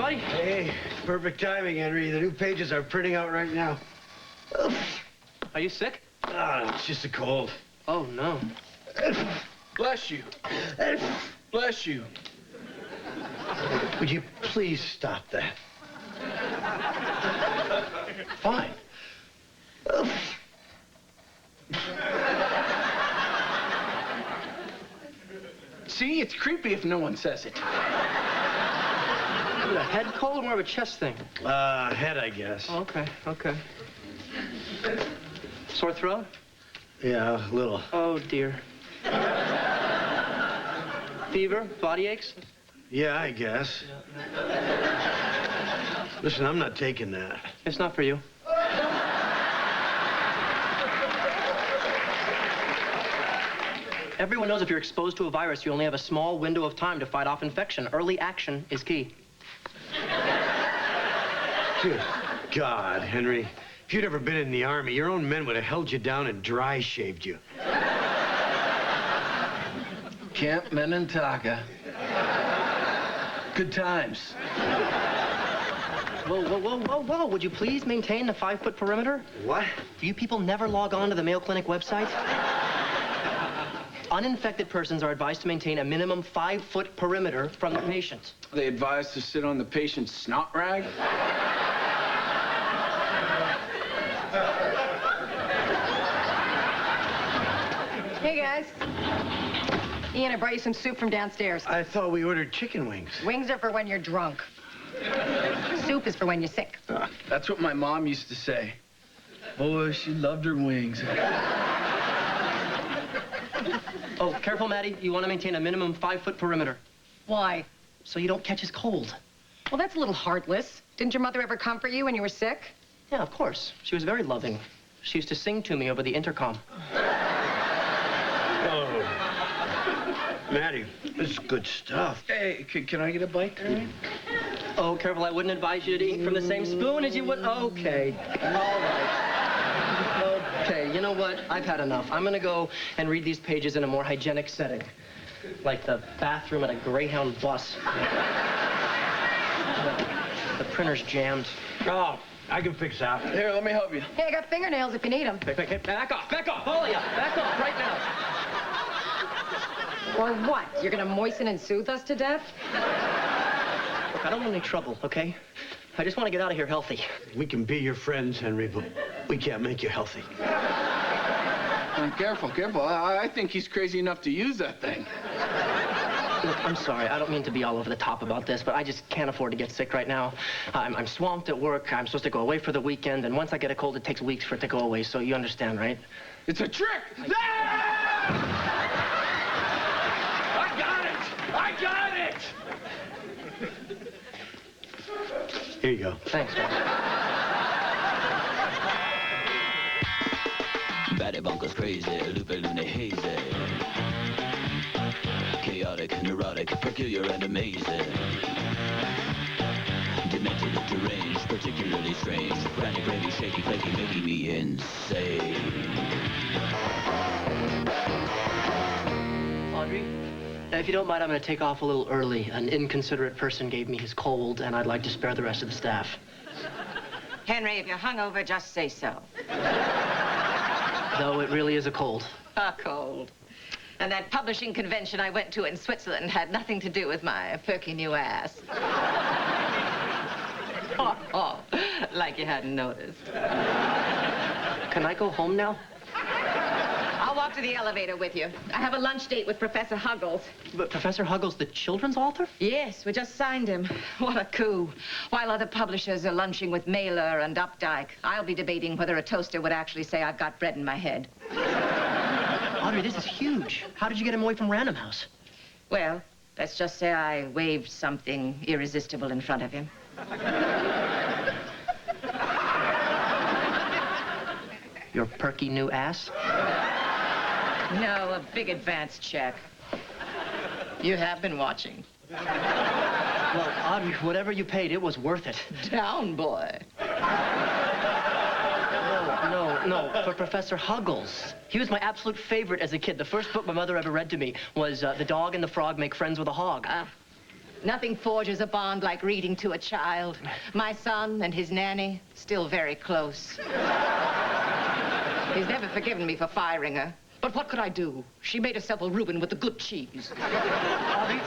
buddy? Hey, perfect timing, Henry. The new pages are printing out right now. Are you sick? Ah, it's just a cold. Oh, no. Bless you. Bless you. Would you please stop that? Fine. See, it's creepy if no one says it. Is it a head cold or more of a chest thing? Head, I guess. Oh, okay, okay. Sore throat? Yeah, a little. Oh, dear. Fever? Body aches? Yeah, I guess. Listen, I'm not taking that. It's not for you. Everyone knows if you're exposed to a virus, you only have a small window of time to fight off infection. Early action is key. Good God, Henry. If you'd ever been in the Army, your own men would have held you down and dry shaved you. Camp Minnetonka. Good times. Whoa, whoa, whoa, whoa, whoa. Would you please maintain the 5-foot perimeter? What? Do you people never log on to the Mayo Clinic website? Uninfected persons are advised to maintain a minimum 5-foot perimeter from the patient. Are they advised to sit on the patient's snot rag? Hey, guys. Ian, I brought you some soup from downstairs. I thought we ordered chicken wings. Wings are for when you're drunk. Soup is for when you're sick. That's what my mom used to say. Boy, she loved her wings. Oh, careful, Maddie. You want to maintain a minimum 5-foot perimeter. Why? So you don't catch his cold. Well, that's a little heartless. Didn't your mother ever comfort you when you were sick? Yeah, of course. She was very loving. She used to sing to me over the intercom. Oh. Maddie, this is good stuff. Hey, can I get a bite there? Oh, careful. I wouldn't advise you to eat from the same spoon as you would. Okay. All right. Okay, you know what? I've had enough. I'm gonna go and read these pages in a more hygienic setting. Like the bathroom at a Greyhound bus. The printer's jammed. Oh, I can fix that. Here, let me help you. Hey, I got fingernails if you need them. Hey, back off, all of you. Back off right now. Or what? You're gonna moisten and soothe us to death? Look, I don't want any trouble, okay? I just want to get out of here healthy. We can be your friends, Henry, but we can't make you healthy. Careful, careful. I think he's crazy enough to use that thing. Look, I'm sorry. I don't mean to be all over the top about this, but I just can't afford to get sick right now. I'm swamped at work. I'm supposed to go away for the weekend, and once I get a cold, it takes weeks for it to go away, so you understand, right? It's a trick! I got it! I got it! Here you go. Thanks, man. Batty bunkers crazy, loopy loony hazy. Chaotic, neurotic, peculiar and amazing. Demented, deranged, particularly strange. Frantic, raving, shaky, flaky, making me insane. Audrey, if you don't mind, I'm going to take off a little early. An inconsiderate person gave me his cold, and I'd like to spare the rest of the staff. Henry, if you're hungover, just say so. Though it really is a cold. A cold. And that publishing convention I went to in Switzerland had nothing to do with my perky new ass. Oh, like you hadn't noticed. Can I go home now? I'll walk to the elevator with you. I have a lunch date with Professor Huggles. But Professor Huggles, the children's author? Yes, we just signed him. What a coup. While other publishers are lunching with Mailer and Updike, I'll be debating whether a toaster would actually say I've got bread in my head. Audrey, this is huge. How did you get him away from Random House? Well, let's just say I waved something irresistible in front of him. Your perky new ass? No, a big advance check. You have been watching. Well, Audrey, whatever you paid, it was worth it. Down, boy. No, for Professor Huggles. He was my absolute favorite as a kid. The first book my mother ever read to me was The Dog and the Frog Make Friends with a Hog. Nothing forges a bond like reading to a child. My son and his nanny, still very close. He's never forgiven me for firing her. But what could I do? She made herself a Reuben with the good cheese. Bobby,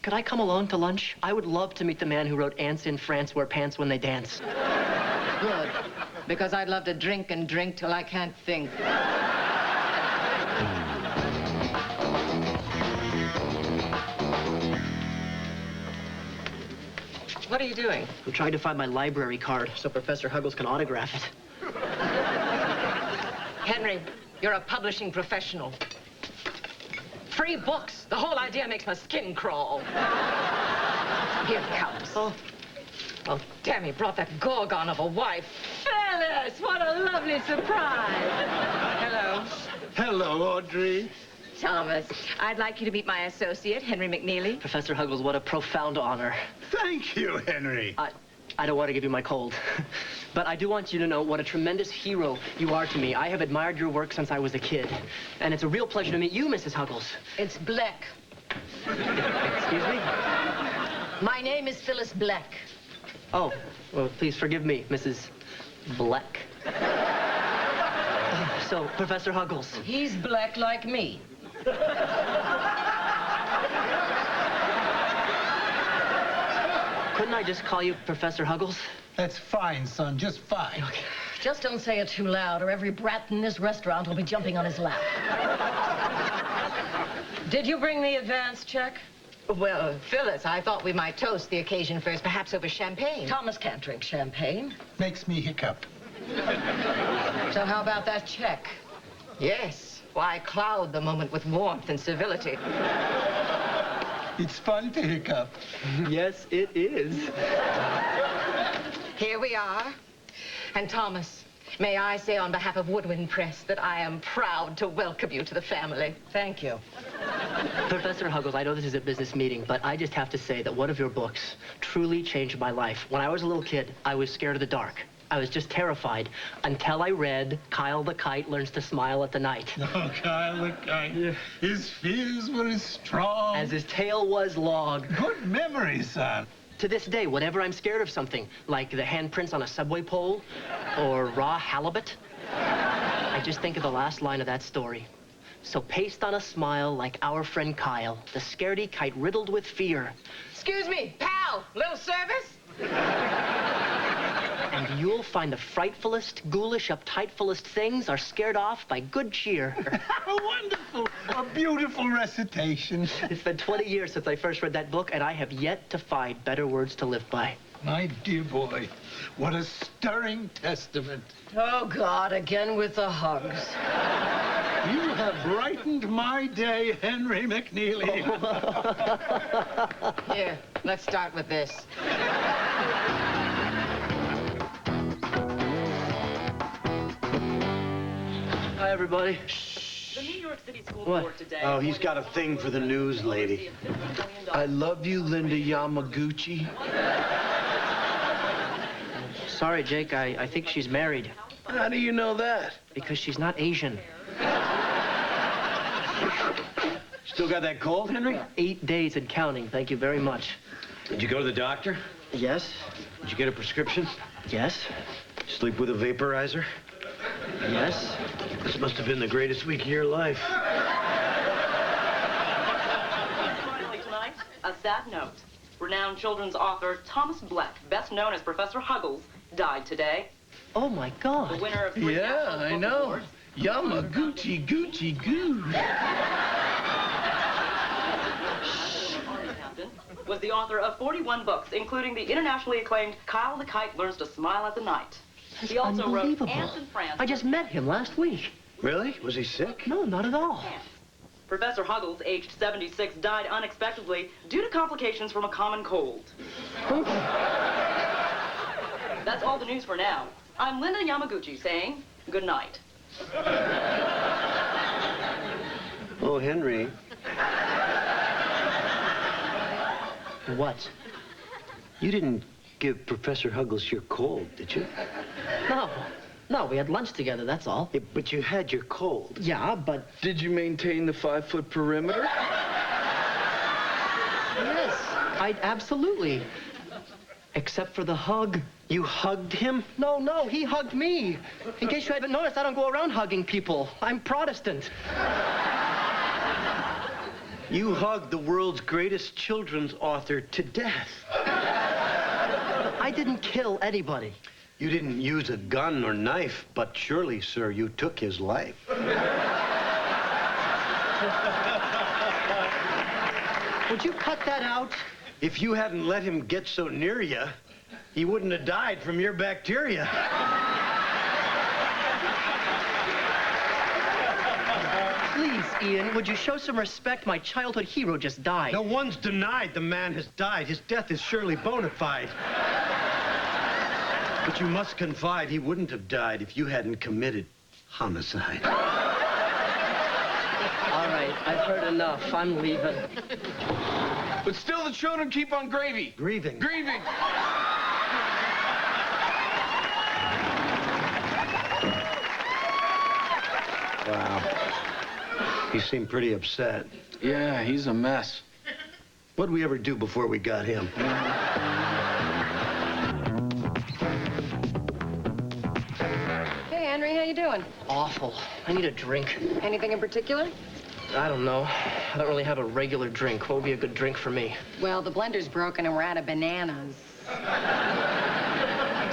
could I come along to lunch? I would love to meet the man who wrote Ants in France wear pants when they dance. Good. Because I'd love to drink and drink till I can't think. What are you doing? I'm trying to find my library card so Professor Huggles can autograph it. Henry, you're a publishing professional. Free books. The whole idea makes my skin crawl. Here it comes. Oh, damn, he brought that gorgon of a wife. Phyllis, what a lovely surprise. Hello. Hello, Audrey. Thomas, I'd like you to meet my associate, Henry McNeely. Professor Huggles, what a profound honor. Thank you, Henry. I don't want to give you my cold, but I do want you to know what a tremendous hero you are to me. I have admired your work since I was a kid, and it's a real pleasure to meet you, Mrs. Huggles. It's Black. Excuse me? My name is Phyllis Black. Oh, well, please forgive me, Mrs. Black. So, Professor Huggles. He's black like me. Couldn't I just call you Professor Huggles? That's fine, son, just fine. Okay. Just don't say it too loud, or every brat in this restaurant will be jumping on his lap. Did you bring the advance check? Well, Phyllis, I thought we might toast the occasion first, perhaps over champagne. Thomas can't drink champagne. Makes me hiccup. So how about that check? Yes. Why cloud the moment with warmth and civility? It's fun to hiccup. Yes, it is. Here we are. And Thomas, may I say on behalf of Woodwind Press that I am proud to welcome you to the family. Thank you. Professor Huggles, I know this is a business meeting, but I just have to say that one of your books truly changed my life. When I was a little kid, I was scared of the dark. I was just terrified until I read Kyle the Kite Learns to Smile at the Night. Oh, Kyle the Kite. His fears were as strong as his tail was long. Good memory, son. To this day, whenever I'm scared of something, like the handprints on a subway pole or raw halibut, I just think of the last line of that story. So paste on a smile like our friend Kyle, the scaredy kite riddled with fear. Excuse me, pal, little service? And you'll find the frightfulest, ghoulish, uptightfulest things are scared off by good cheer. Wonderful. A beautiful recitation. It's been 20 years since I first read that book, and I have yet to find better words to live by. My dear boy, what a stirring testament. Oh, God, again with the hugs. You have brightened my day, Henry McNeely. Here, let's start with this. Hi, everybody. The New York City School What? Board today. Oh, he's got a thing for the news lady. I love you, Linda Yamaguchi. Sorry, Jake, I think she's married. How do you know that? Because she's not Asian. Still got that cold, Henry? 8 days and counting, thank you very much. Did you go to the doctor? Yes? Did you get a prescription? Yes? Sleep with a vaporizer? Yes? This must have been the greatest week of your life. Finally tonight, a sad note. Renowned children's author Thomas Black, best known as Professor Huggles, died today. Oh, my The God. winner of 3 Yeah, National I Book know. Awards. Yamaguchi, Gucci, Goo. Army captain, was the author of 41 books, including the internationally acclaimed Kyle the Kite Learns to Smile at the Night. That's He also wrote unbelievable. Ants in France. I just met him last week. Really? Was he sick? No, not at all. Professor Huggles, aged 76, died unexpectedly due to complications from a common cold. That's all the news for now. I'm Linda Yamaguchi saying good night. Oh, Henry. What? You didn't give Professor Huggles your cold, did you? No, we had lunch together, that's all. Yeah, but you had your cold. Yeah, but Did you maintain the 5-foot perimeter? Yes, absolutely. Except for the hug. You hugged him? No, he hugged me. In case you haven't noticed, I don't go around hugging people. I'm Protestant. You hugged the world's greatest children's author to death. I didn't kill anybody. You didn't use a gun or knife, but surely, sir, you took his life. Would you cut that out? If you hadn't let him get so near you, he wouldn't have died from your bacteria. Please, Ian, would you show some respect? My childhood hero just died. No one's denied the man has died. His death is surely bona fide. But you must confide he wouldn't have died if you hadn't committed homicide. All right, I've heard enough. I'm leaving. But still the children keep on grieving. Grieving. Grieving. Wow. He seemed pretty upset. Yeah, he's a mess. What'd we ever do before we got him? Hey, Henry, how you doing? Awful. I need a drink. Anything in particular? I don't know. I don't really have a regular drink. What would be a good drink for me? Well, the blender's broken and we're out of bananas.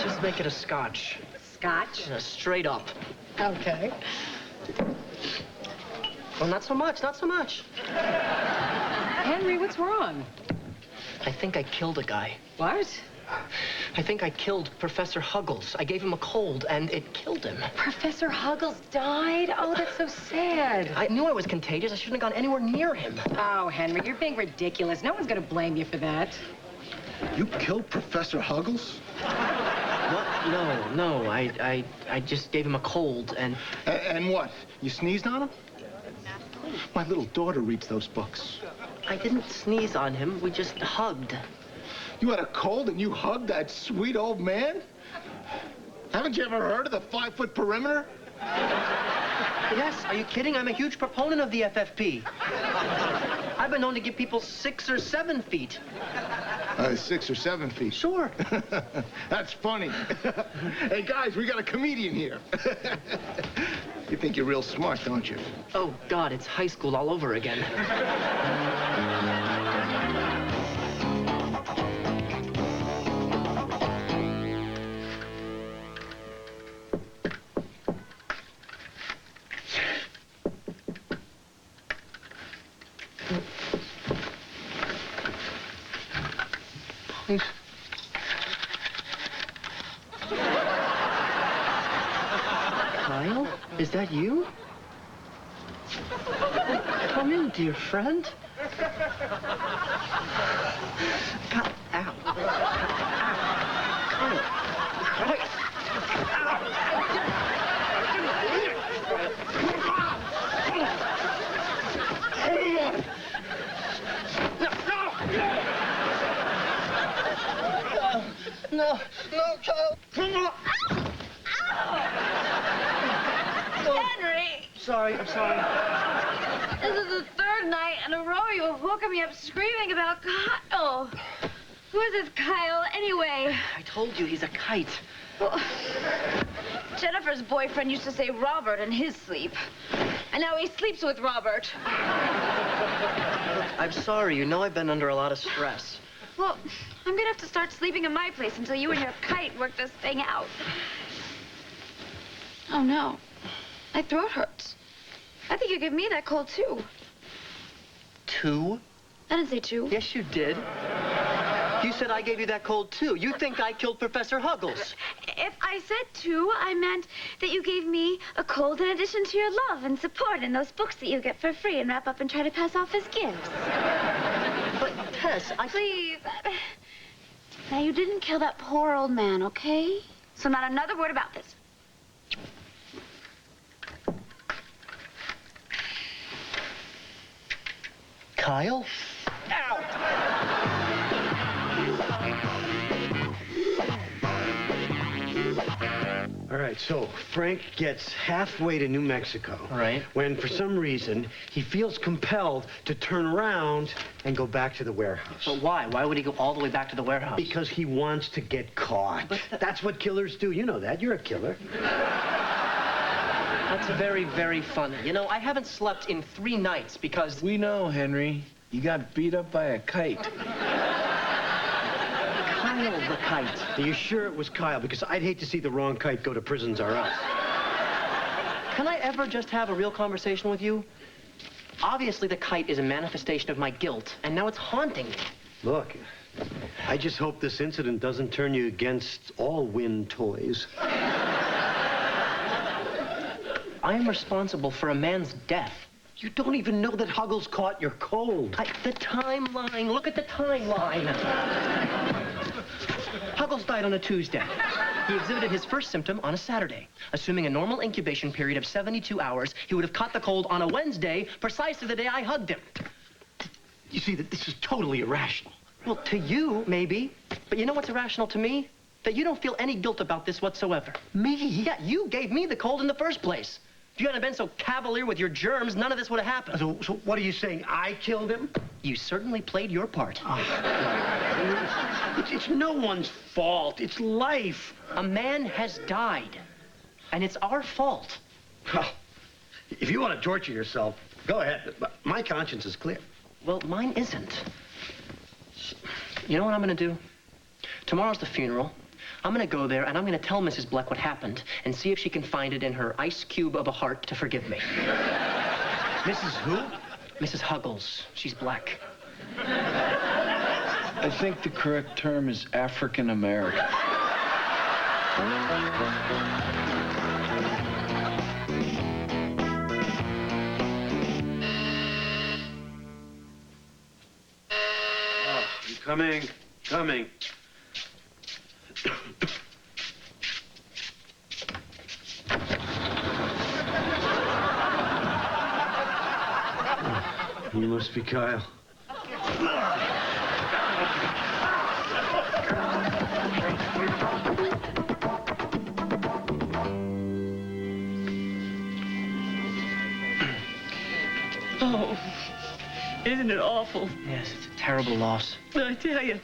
Just make it a scotch. Scotch? Straight up. Okay. Well, not so much, not so much. Henry, what's wrong? I think I killed a guy. What? I think I killed Professor Huggles. I gave him a cold, and it killed him. Professor Huggles died? Oh, that's so sad. I knew I was contagious. I shouldn't have gone anywhere near him. Oh, Henry, you're being ridiculous. No one's gonna blame you for that. You killed Professor Huggles? What? No. I just gave him a cold, and... And what? You sneezed on him? My little daughter reads those books. I didn't sneeze on him. We just hugged. You had a cold and you hugged that sweet old man? Haven't you ever heard of the 5-foot perimeter? Yes, are you kidding? I'm a huge proponent of the FFP. I've been known to give people 6 or 7 feet. 6 or 7 feet. Sure. That's funny. Hey, guys, we got a comedian here. You think you're real smart, don't you? Oh, God, it's high school all over again. Kyle, is that you? Come in, dear friend. Ow. Kyle. No, Kyle. Henry! Sorry, I'm sorry. This is the 3rd night in a row you have woken me up screaming about Kyle. Who is this Kyle, anyway? I told you, he's a kite. Well, Jennifer's boyfriend used to say Robert in his sleep. And now he sleeps with Robert. I'm sorry. You know I've been under a lot of stress. Well, I'm gonna have to start sleeping in my place until you and your kite work this thing out. Oh, no. My throat hurts. I think you gave me that cold, too. 2? I didn't say 2. Yes, you did. You said I gave you that cold, too. You think I killed Professor Huggles. If I said 2, I meant that you gave me a cold in addition to your love and support in those books that you get for free and wrap up and try to pass off as gifts. But, Tess, Please. Now, you didn't kill that poor old man, okay? So not another word about this. Kyle? Ow! All right. right, so Frank gets halfway to New Mexico. Right. When, for some reason, he feels compelled to turn around and go back to the warehouse. But why? Why would he go all the way back to the warehouse? Because he wants to get caught. But that's what killers do. You know that. You're a killer. That's very, very funny. You know, I haven't slept in 3 nights because... We know, Henry. You got beat up by a kite. Kyle the kite. Are you sure it was Kyle? Because I'd hate to see the wrong kite go to Prisons R Us. Can I ever just have a real conversation with you? Obviously, the kite is a manifestation of my guilt, and now it's haunting me. Look, I just hope this incident doesn't turn you against all wind toys. I am responsible for a man's death. You don't even know that Huggles caught your cold. The timeline. Look at the timeline. Huggles died on a Tuesday. He exhibited his first symptom on a Saturday. Assuming a normal incubation period of 72 hours, he would have caught the cold on a Wednesday, precisely the day I hugged him. You see, that this is totally irrational. Well, to you, maybe. But you know what's irrational to me? That you don't feel any guilt about this whatsoever. Me? Yeah, you gave me the cold in the first place. If you hadn't been so cavalier with your germs, none of this would have happened. So what are you saying? I killed him? You certainly played your part. It's no one's fault. It's life. A man has died, and it's our fault. Well, if you want to torture yourself, go ahead. But my conscience is clear. Well, mine isn't. You know what I'm gonna do? Tomorrow's the funeral. I'm gonna go there, and I'm gonna tell Mrs. Bleck what happened and see if she can find it in her ice cube of a heart to forgive me. Mrs. who? Mrs. Huggles. She's black. I think the correct term is African American. I'm coming. Coming. You must be Kyle. Oh, isn't it awful? Yes, it's a terrible loss. I tell you,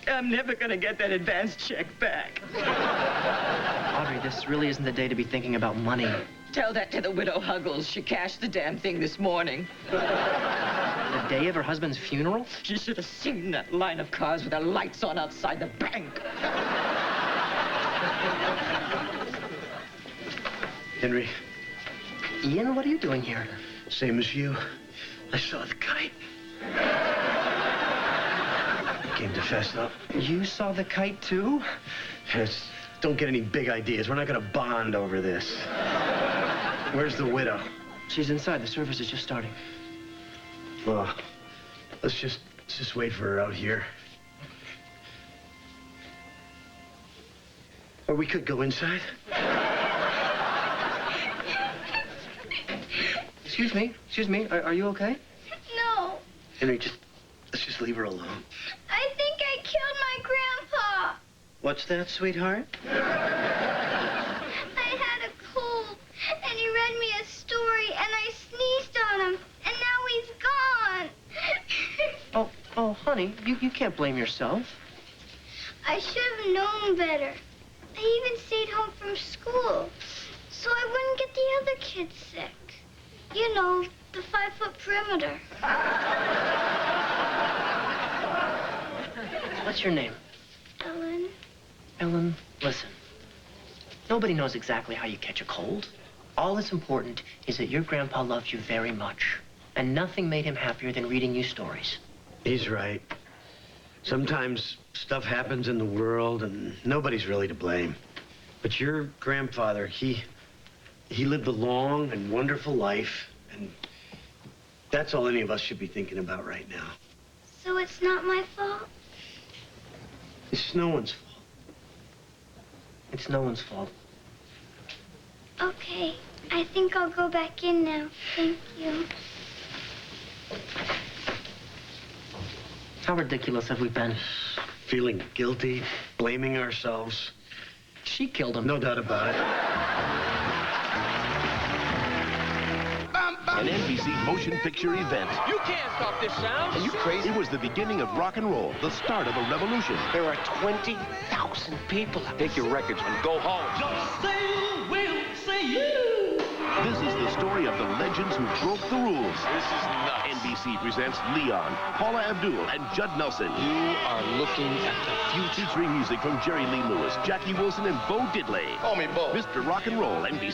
I'm never gonna get that advance check back. Audrey, this really isn't the day to be thinking about money. Tell that to the widow Huggles. She cashed the damn thing this morning. The day of her husband's funeral? She should have seen that line of cars with their lights on outside the bank. Henry. Ian, what are you doing here? Same as you. I saw the kite. I came to fess up. You saw the kite, too? Yes. Don't get any big ideas. We're not gonna bond over this. Where's the widow? She's inside. The service is just starting. Well, let's just wait for her out here. Or we could go inside. Excuse me. Are you okay? No. Henry, let's just leave her alone. I think I killed my grandpa. What's that, sweetheart? I had a cold, and he read me a story, and I sneezed on him, and now he's gone. Oh, honey, you can't blame yourself. I should have known better. I even stayed home from school, so I wouldn't get the other kids sick. You know, the 5-foot perimeter. What's your name? Ellen. Ellen, listen. Nobody knows exactly how you catch a cold. All that's important is that your grandpa loved you very much, and nothing made him happier than reading you stories. He's right. Sometimes stuff happens in the world, and nobody's really to blame. But your grandfather, he lived a long and wonderful life, and that's all any of us should be thinking about right now. So it's not my fault? It's no one's fault. It's no one's fault. Okay. I think I'll go back in now. Thank you. How ridiculous have we been? Feeling guilty, blaming ourselves. She killed him. No doubt about it. NBC motion picture event. You can't stop this sound. Are you crazy? It was the beginning of rock and roll, the start of a revolution. There are 20,000 people. Take your records and go home. Just say you will, say you. This is the story of the legends who broke the rules. This is nuts. NBC presents Leon, Paula Abdul, and Judd Nelson. You are looking at the future. Featuring music from Jerry Lee Lewis, Jackie Wilson, and Bo Diddley. Call me Bo. Mr. Rock and Roll, NBC.